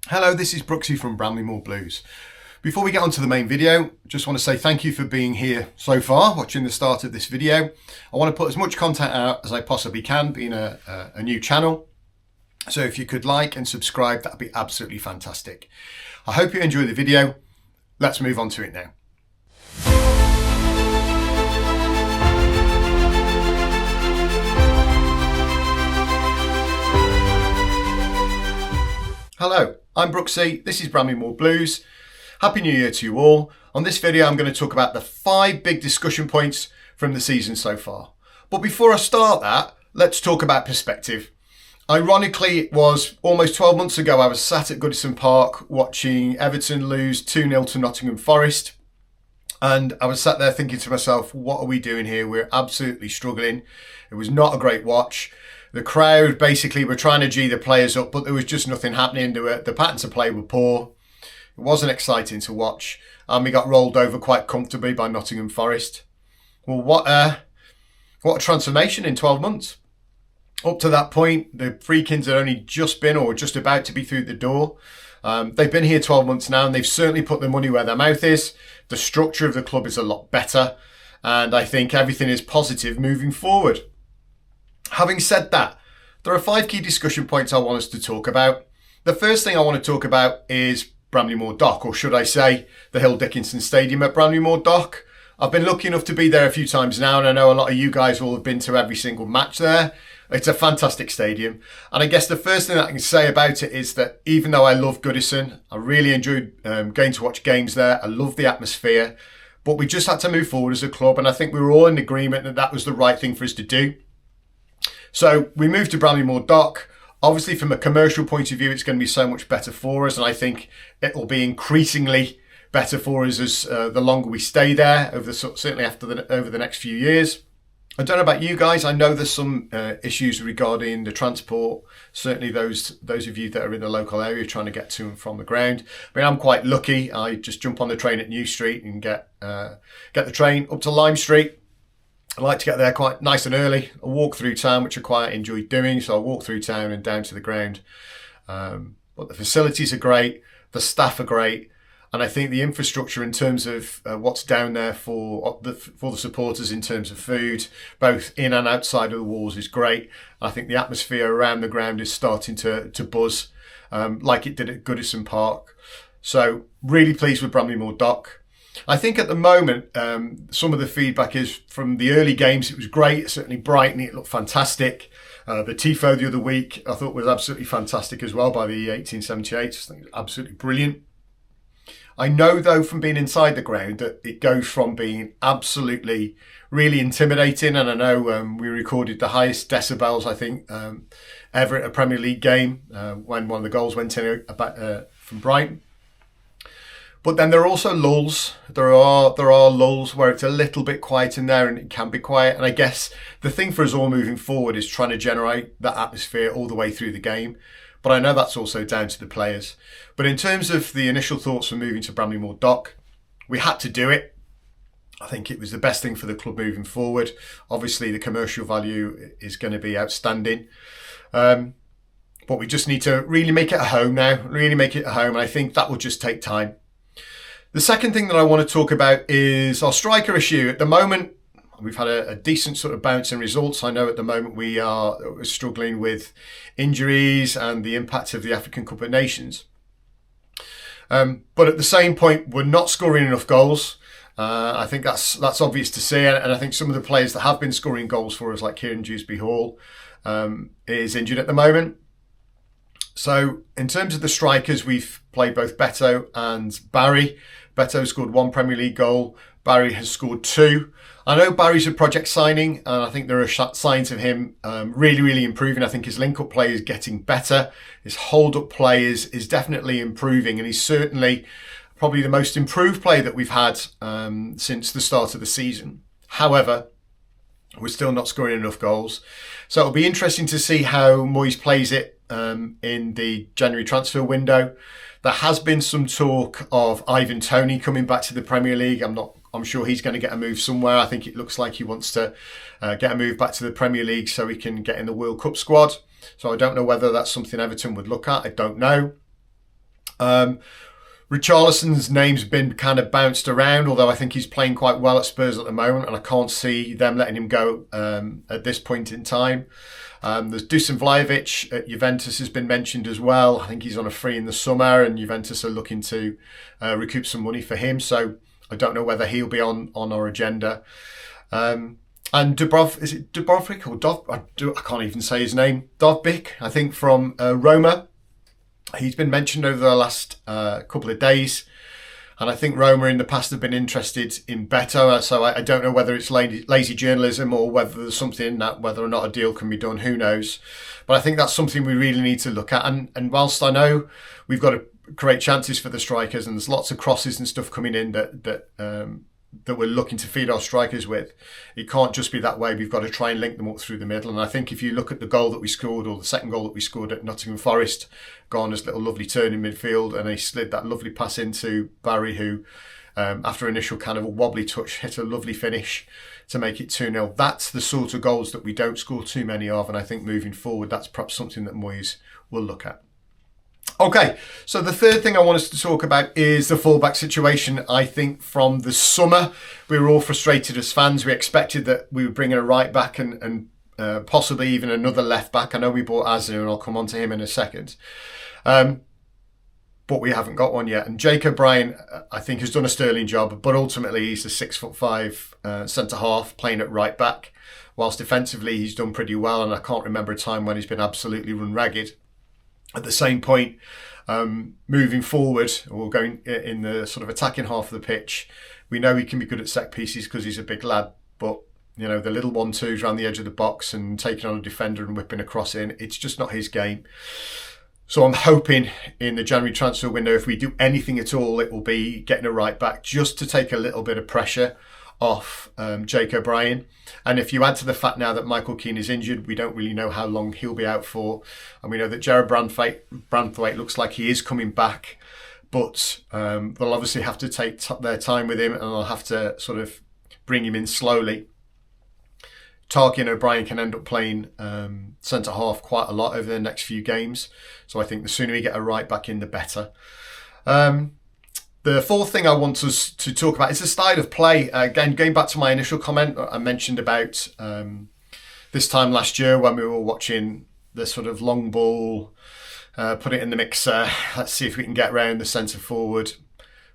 Hello, this is Brooksy from Bramley-Moore Blues. Before we get on to the main video, just want to say thank you for being here so far, watching the start of this video. I want to put as much content out as I possibly can, being a new channel. So if you could like and subscribe, that'd be absolutely fantastic. I hope you enjoy the video. Let's move on to it now. Hello, I'm Brooksy, this is Bramley-Moore Blues. Happy New Year to you all. On this video I'm going to talk about the 5 big discussion points from the season so far. But before I start that, let's talk about perspective. Ironically, it was almost 12 months ago I was sat at Goodison Park watching Everton lose 2-0 to Nottingham Forest. And I was sat there thinking to myself, what are we doing here? We're absolutely struggling. It was not a great watch. The crowd basically were trying to G the players up, but there was just nothing happening to it. The patterns of play were poor. It wasn't exciting to watch. And we got rolled over quite comfortably by Nottingham Forest. Well, what a transformation in 12 months. Up to that point, the Freakins had only just been or just about to be through the door. They've been here 12 months now and they've certainly put their money where their mouth is. The structure of the club is a lot better. And I think everything is positive moving forward. Having said that, there are 5 key discussion points I want us to talk about. The first thing I want to talk about is Bramley-Moore Dock, or should I say the Hill Dickinson Stadium at Bramley-Moore Dock. I've been lucky enough to be there a few times now, and I know a lot of you guys will have been to every single match there. It's a fantastic stadium. And I guess the first thing that I can say about it is that even though I love Goodison, I really enjoyed going to watch games there. I love the atmosphere, but we just had to move forward as a club. And I think we were all in agreement that that was the right thing for us to do. So we moved to Bramley-Moore Dock. Obviously, from a commercial point of view, it's going to be so much better for us. And I think it will be increasingly better for us as the longer we stay there, certainly over the next few years. I don't know about you guys. I know there's some issues regarding the transport. Certainly those of you that are in the local area trying to get to and from the ground. I mean, I'm quite lucky. I just jump on the train at New Street and get the train up to Lime Street. I like to get there quite nice and early. I walk through town, which I quite enjoy doing. So I walk through town and down to the ground. But the facilities are great. The staff are great. And I think the infrastructure in terms of what's down there for the supporters in terms of food, both in and outside of the walls, is great. I think the atmosphere around the ground is starting to buzz like it did at Goodison Park. So really pleased with Bramley-Moore Dock. I think at the moment, some of the feedback is from the early games, it was great. Certainly Brighton, it looked fantastic. The Tifo the other week, I thought was absolutely fantastic as well by the 1878. I think it was absolutely brilliant. I know, though, from being inside the ground that it goes from being absolutely really intimidating. And I know we recorded the highest decibels, I think, ever at a Premier League game when one of the goals went in from Brighton. But then there are also lulls. There are lulls where it's a little bit quiet in there and it can be quiet. And I guess the thing for us all moving forward is trying to generate that atmosphere all the way through the game. But I know that's also down to the players. But in terms of the initial thoughts for moving to Bramley-Moore Dock, we had to do it. I think it was the best thing for the club moving forward. Obviously, the commercial value is going to be outstanding. But we just need to really make it a home now, really make it a home. And I think that will just take time. The second thing that I want to talk about is our striker issue. At the moment, we've had a decent sort of bounce in results. I know at the moment we're struggling with injuries and the impact of the African Cup of Nations. But at the same point, we're not scoring enough goals. I think that's obvious to see. And I think some of the players that have been scoring goals for us, like Kieran Dewsbury-Hall, is injured at the moment. So in terms of the strikers, we've played both Beto and Barry. Beto scored 1 Premier League goal. Barry has scored 2. I know Barry's a project signing, and I think there are signs of him really, really improving. I think his link-up play is getting better. His hold-up play is definitely improving, and he's certainly probably the most improved player that we've had since the start of the season. However, we're still not scoring enough goals. So it'll be interesting to see how Moyes plays it in the January transfer window. There has been some talk of Ivan Toney coming back to the Premier League. I'm sure he's going to get a move somewhere. I think it looks like he wants to get a move back to the Premier League so he can get in the World Cup squad. So I don't know whether that's something Everton would look at. I don't know. Richarlison's name's been kind of bounced around, although I think he's playing quite well at Spurs at the moment, and I can't see them letting him go at this point in time. There's Dusan Vlahovic at Juventus has been mentioned as well. I think he's on a free in the summer, and Juventus are looking to recoup some money for him. So I don't know whether he'll be on our agenda. And is it Dubrovnik or I can't even say his name. Dovbyk, I think, from Roma. He's been mentioned over the last couple of days, and I think Roma in the past have been interested in Beto. So I don't know whether it's lazy journalism or whether there's something in that, whether or not a deal can be done, who knows. But I think that's something we really need to look at. And whilst I know we've got to create chances for the strikers, and there's lots of crosses and stuff coming in that we're looking to feed our strikers with, it can't just be that way. We've got to try and link them up through the middle. And I think if you look at the goal that we scored, or the second goal that we scored at Nottingham Forest, Garner's little lovely turn in midfield, and he slid that lovely pass into Barry, who after initial kind of a wobbly touch hit a lovely finish to make it 2-0. That's the sort of goals that we don't score too many of, and I think moving forward that's perhaps something that Moyes will look at. Okay, so the third thing I want us to talk about is the fullback situation. I think from the summer, we were all frustrated as fans. We expected that we would bring in a right back and possibly even another left back. I know we bought Azza, and I'll come on to him in a second. But we haven't got one yet. And Jake O'Brien, I think, has done a sterling job, but ultimately he's a 6'5" centre-half playing at right back. Whilst defensively he's done pretty well, and I can't remember a time when he's been absolutely run ragged. At the same point, moving forward, or going in the sort of attacking half of the pitch, we know he can be good at set pieces because he's a big lad, but you know, the little 1-2s around the edge of the box and taking on a defender and whipping a cross in, it's just not his game. So I'm hoping in the January transfer window, if we do anything at all, it will be getting a right back just to take a little bit of pressure off Jake O'Brien. And if you add to the fact now that Michael Keane is injured, we don't really know how long he'll be out for. And we know that Jared Branthwaite looks like he is coming back, but they'll obviously have to take their time with him, and they'll have to sort of bring him in slowly. Tarky and O'Brien can end up playing centre-half quite a lot over the next few games. So I think the sooner we get a right back in, the better. The fourth thing I want us to talk about is the style of play. Again, going back to my initial comment I mentioned about this time last year when we were watching the sort of long ball, put it in the mixer, let's see if we can get around the centre-forward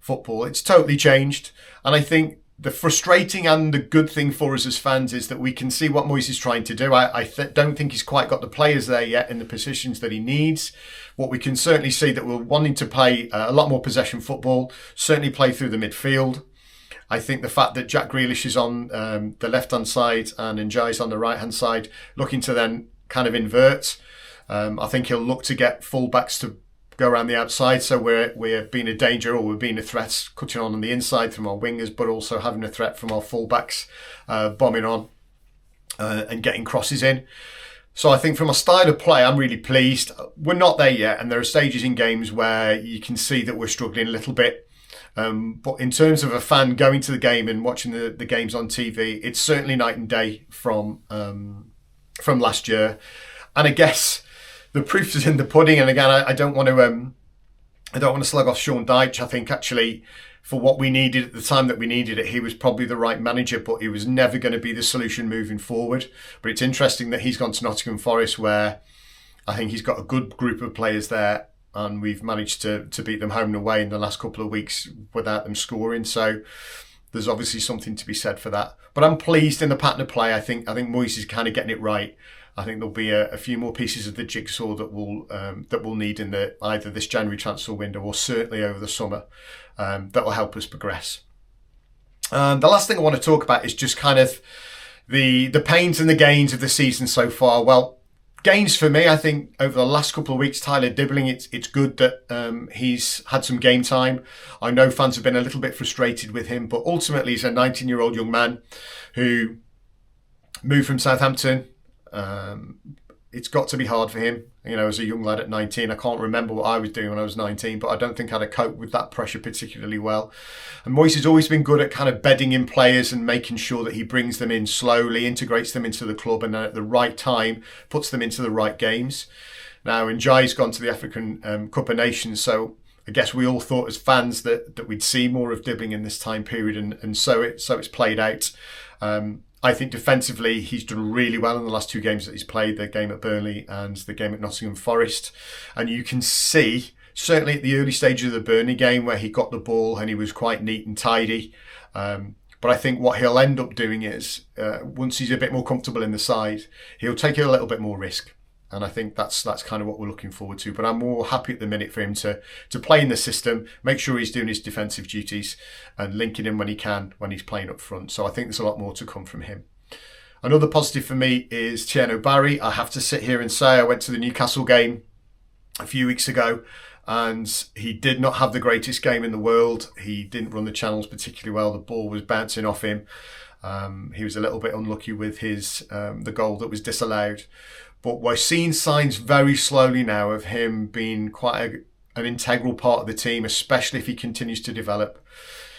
football. It's totally changed. And I think the frustrating and the good thing for us as fans is that we can see what Moyes is trying to do. I don't think he's quite got the players there yet in the positions that he needs. What we can certainly see that we're wanting to play a lot more possession football, certainly play through the midfield. I think the fact that Jack Grealish is on the left-hand side and Njai's on the right-hand side, looking to then kind of invert. I think he'll look to get full-backs to go around the outside, so we're being a danger, or we're being a threat, cutting on the inside from our wingers, but also having a threat from our full-backs, bombing on and getting crosses in. So I think from a style of play, I'm really pleased. We're not there yet, and there are stages in games where you can see that we're struggling a little bit. But in terms of a fan going to the game and watching the games on TV, it's certainly night and day from last year. And I guess the proof is in the pudding. And again, I don't want to slug off Sean Dyche. I think actually, for what we needed at the time that we needed it, he was probably the right manager, but he was never going to be the solution moving forward. But it's interesting that he's gone to Nottingham Forest, where I think he's got a good group of players there, and we've managed to beat them home and away in the last couple of weeks without them scoring. So there's obviously something to be said for that. But I'm pleased in the pattern of play. I think Moyes is kind of getting it right. I think there'll be a few more pieces of the jigsaw that we'll need in either this January transfer window or certainly over the summer that will help us progress. The last thing I want to talk about is just kind of the pains and the gains of the season so far. Well, gains for me, I think over the last couple of weeks, Tyler Dibbling, it's good that he's had some game time. I know fans have been a little bit frustrated with him, but ultimately he's a 19-year-old young man who moved from Southampton. It's got to be hard for him, as a young lad at 19. I can't remember what I was doing when I was 19, but I don't think I'd have coped with that pressure particularly well. And Moyes has always been good at kind of bedding in players and making sure that he brings them in slowly, integrates them into the club, and then at the right time puts them into the right games. Now, Njai's gone to the African Cup of Nations, so I guess we all thought as fans that we'd see more of Dibbling in this time period, and so it's played out. I think defensively he's done really well in the last 2 games that he's played, the game at Burnley and the game at Nottingham Forest. And you can see, certainly at the early stages of the Burnley game where he got the ball and he was quite neat and tidy. But I think what he'll end up doing is, once he's a bit more comfortable in the side, he'll take a little bit more risk. And I think that's kind of what we're looking forward to. But I'm more happy at the minute for him to play in the system, make sure he's doing his defensive duties and linking in when he can, when he's playing up front. So I think there's a lot more to come from him. Another positive for me is Tierno Barry. I have to sit here and say I went to the Newcastle game a few weeks ago and he did not have the greatest game in the world. He didn't run the channels particularly well. The ball was bouncing off him. He was a little bit unlucky with his the goal that was disallowed. But we're seeing signs very slowly now of him being quite an integral part of the team, especially if he continues to develop.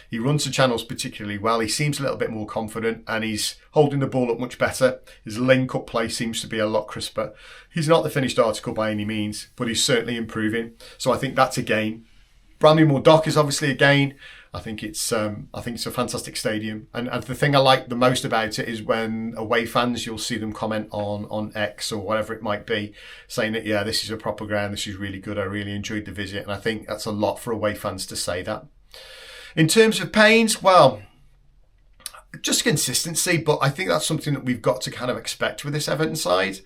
He runs the channels particularly well. He seems a little bit more confident and he's holding the ball up much better. His link-up play seems to be a lot crisper. He's not the finished article by any means, but he's certainly improving. So I think that's a gain. Bramley-Moore Dock is obviously a gain. I think it's a fantastic stadium, and the thing I like the most about it is when away fans, you'll see them comment on X or whatever it might be, saying that, yeah, this is a proper ground, this is really good, I really enjoyed the visit, and I think that's a lot for away fans to say that. In terms of pains, well, just consistency, but I think that's something that we've got to kind of expect with this Everton side.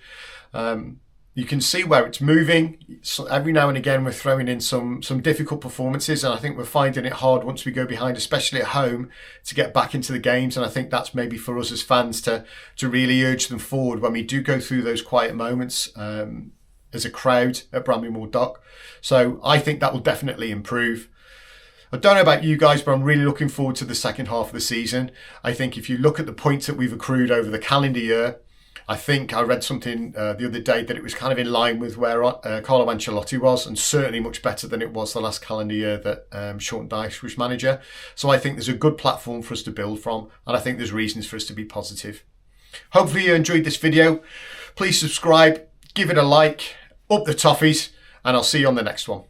You can see where it's moving. So every now and again, we're throwing in some difficult performances, and I think we're finding it hard once we go behind, especially at home, to get back into the games. And I think that's maybe for us as fans to really urge them forward when we do go through those quiet moments as a crowd at Bramley-Moore Dock. So I think that will definitely improve. I don't know about you guys, but I'm really looking forward to the second half of the season. I think if you look at the points that we've accrued over the calendar year, I think I read something the other day that it was kind of in line with where Carlo Ancelotti was, and certainly much better than it was the last calendar year that Sean Dyche was manager. So I think there's a good platform for us to build from, and I think there's reasons for us to be positive. Hopefully you enjoyed this video. Please subscribe, give it a like, up the toffees, and I'll see you on the next one.